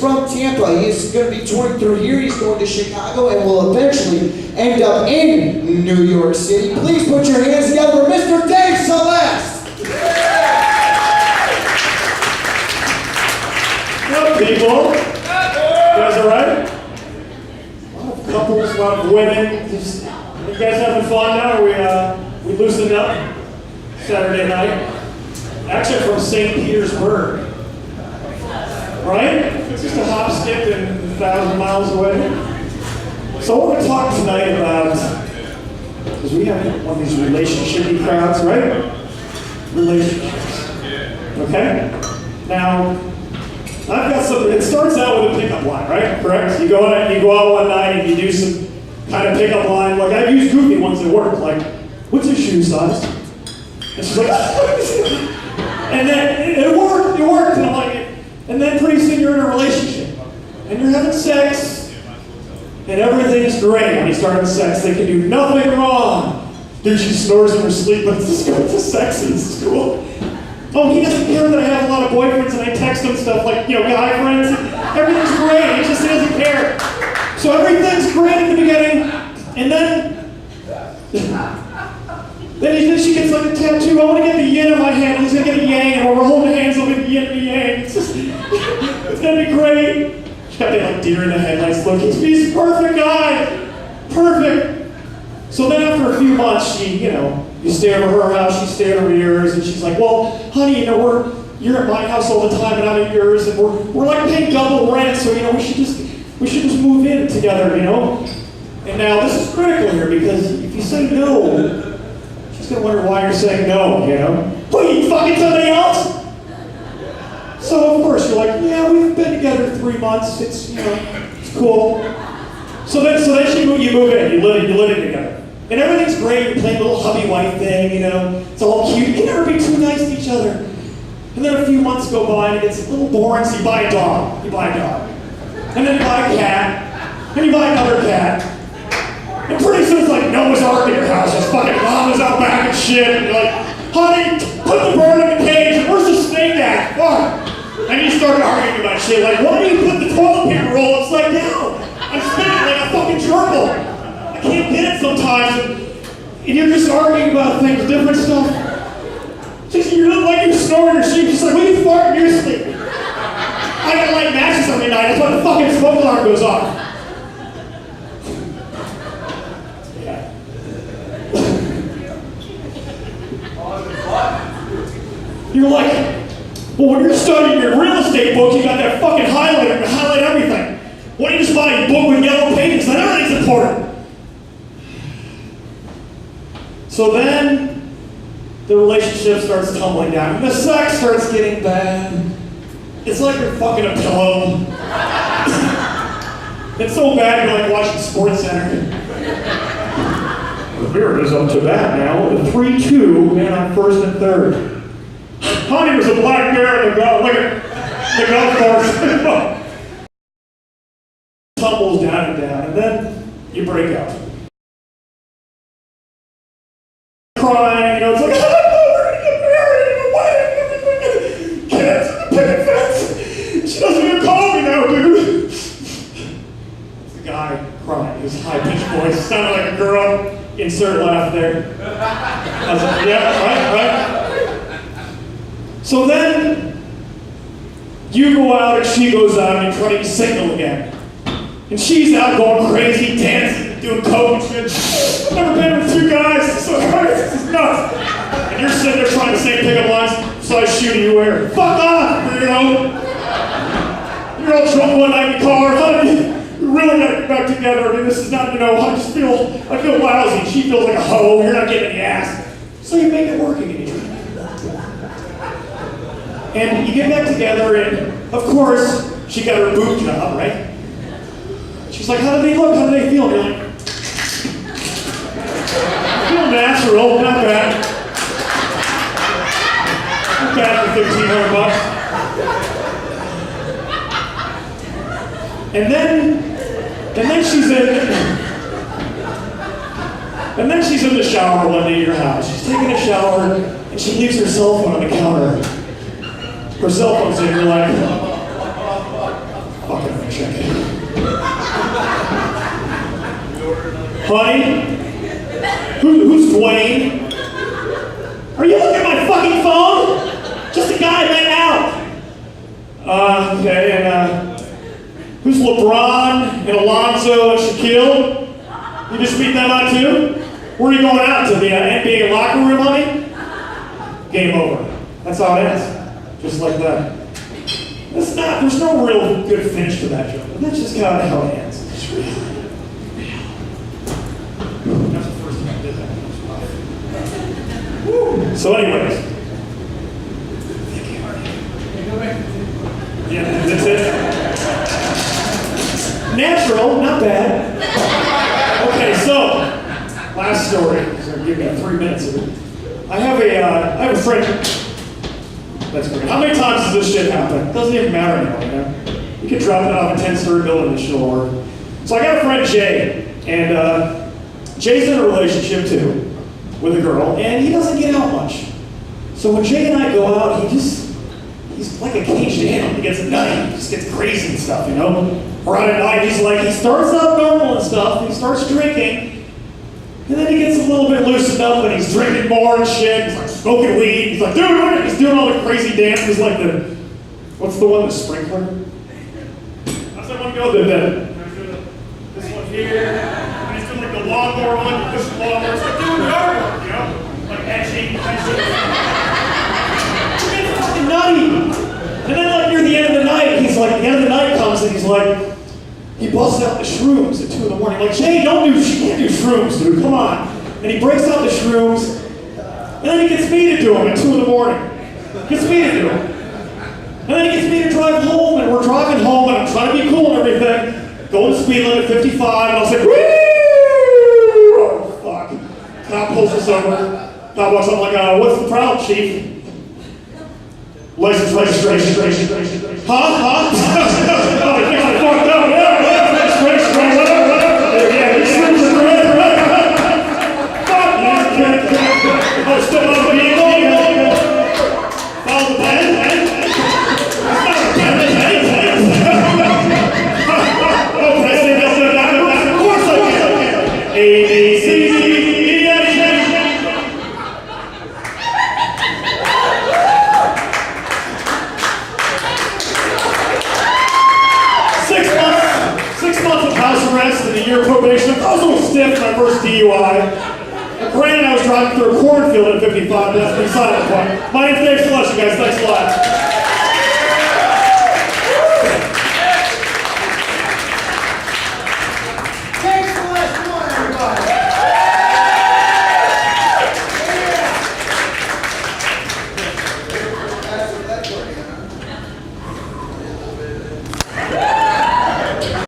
from Tampa. He's going to be touring through here. He's going to Chicago and will eventually end up in New York City. Please put your hands together for Mr. Dave Celeste. What up, people? You guys alright? A lot of couples, a lot of women. Just, you guys having fun now? We loosened up Saturday night. Actually from St. Petersburg. Right? It's just a hop, skip, and 1,000 miles away. So I want to talk tonight about, because we have one of these relationship-y crowds, right? Relationships. Okay? Now, I've got something, it starts out with a pickup line, right? Correct? You go out one night and you do some kind of pickup line, like I've used goofy ones that work, like, what's your shoe size? And she's like, and then it worked, and I'm like, and then pretty soon you're in a relationship, and you're having sex, and everything's great. When you start having sex, they can do nothing wrong. Dude, she snores in her sleep, but it's sexy, it's cool. Oh, he doesn't care that I have a lot of boyfriends and I text him stuff like, guy friends. Everything's great, he just doesn't care. So everything's great at the beginning, and then she gets like a tattoo. I want to get the yin in my hand. He's going to get a yang, and when we're holding hands, I'll get the yin and the yang. It's going to be great. She's got that like deer in the headlights look. He's a perfect guy. Perfect. So then after a few months, you stay over her house, she stays over yours, and she's like, well, honey, you're at my house all the time, and I'm at yours, and we're like paying double rent, so we should just move in together, And now this is critical here, because if you say no, she's gonna wonder why you're saying no, What, you fucking somebody else? So of course you're like, yeah, we've been together 3 months, it's cool. So then you move in, you're living together. And everything's great, you're playing a little hubby-wife thing, it's all cute. You can never be too nice to each other. And then a few months go by and it gets a little boring, so you buy a dog. And then you buy a cat. And you buy another cat. And pretty soon it's like Noah's Ark in your house. There's fucking llamas out back and shit. And you're like, honey, put the bird in the cage. And where's the snake at? Fuck. And you start arguing about shit. Like, why do you put the toilet paper roll upside down? I'm spinning like a fucking gerbil. I can't get it sometimes. And you're just arguing about things, different stuff. You look like you're snoring your sleep. She's like, what are you farting in your sleep? I gotta light matches every night. That's why the fucking smoke alarm goes off. You're like, well, when you're studying your real estate book, you got that fucking highlighter to highlight everything. Why don't you just buy a book with yellow pages? Then everything's important. So then, the relationship starts tumbling down. And the sex starts getting bad. It's like you're fucking a pillow. It's so bad you're like watching Sports Center. The Beard is up to bat now with a 3-2 man on first and third. Honey, there's a black bear in the golf course. Tumbles down, and then you break up. Crying, it's like, we're gonna get married, and we're wedding, everything, kids, and the picket fence. She doesn't even call me now, dude. It's the guy crying, his high-pitched voice, sounded like a girl. Insert laugh there. I was like, yeah, right. So then, you go out and she goes out and you're trying to be single again. And she's out going crazy, dancing, doing coke and shit. I've never been with two guys, it's so crazy, this is nuts. And you're sitting there trying to say pickup lines, so I shoot you where? Fuck off, You're all drunk one night in the car, honey, we really gotta get back together. I mean, this is not, I feel lousy. She feels like a hoe, you're not getting any ass. So you make it work again. And you get back together, and of course, she got her boob job, right? She's like, how do they look? How do they feel? And you're like, feel natural, not bad. Not bad for $1,500. And then she's in the shower one day at your house. She's taking a shower, and she leaves her cell phone on the counter. Her cell phone's in, you're like, fuck. Honey? Who's Dwayne? Are you looking at my fucking phone? Just a guy I met out. Okay, and who's LeBron and Alonzo and Shaquille? You just meet them out too? Where are you going out to? The NBA locker room, honey? Game over. That's how it ends. Just like that. There's no real good finish to that joke. But that's just kind of how it ends. It's real. That's the first time I did that. Woo. So anyways. Yeah, that's it. Natural, not bad. Okay, so last story. So give me 3 minutes of it. I have a friend. That's great. How many times does this shit happen? It doesn't even matter anymore, you know? You can drop it off a 10-story building and she'll work. So I got a friend, Jay, and Jay's in a relationship too with a girl, and he doesn't get out much. So when Jay and I go out, he's like a caged animal. He gets at night, he just gets crazy and stuff, you know? Around at night, he starts out normal and stuff, and he starts drinking, and then he gets a little bit loosened up, and he's drinking more and shit. He's like smoking weed. He's like, dude, he's doing all the crazy dances, like what's the one, the sprinkler? How's that one go? This one here, and he's doing like the lawnmower one, push the lawnmower. It's like doing yard work, you know? Like etching. It's fucking nutty. And then like near the end of the night, the end of the night comes and he's like, he busts out the shrooms at 2 in the morning. Like, Jay, you can't do shrooms, dude, come on. And he breaks out the shrooms, and then he gets me to do them at 2 in the morning. Gets me to do them. And then he gets me to drive home, and we're driving home, and I'm trying to be cool and everything. Going to speed limit 55, and I was like, woo! Oh, fuck. Cop pulls us over. Cop walks up like, what's the problem, chief? License, registration. Huh? Oh, I think I fucked up. Yeah, registration, whatever. Yeah, these things are great. Fuck you. Oh, step up the vehicle. Follow the pen. It's not a pen, it's okay, of course I can. A, B, C, D, E, F, G. 6 months of house arrest and a year of probation. I was a little stiff in my first DUI. Granted, I was driving through a cornfield at 55, but that's beside the point. My name's Dave Celeste, guys. Thanks a lot.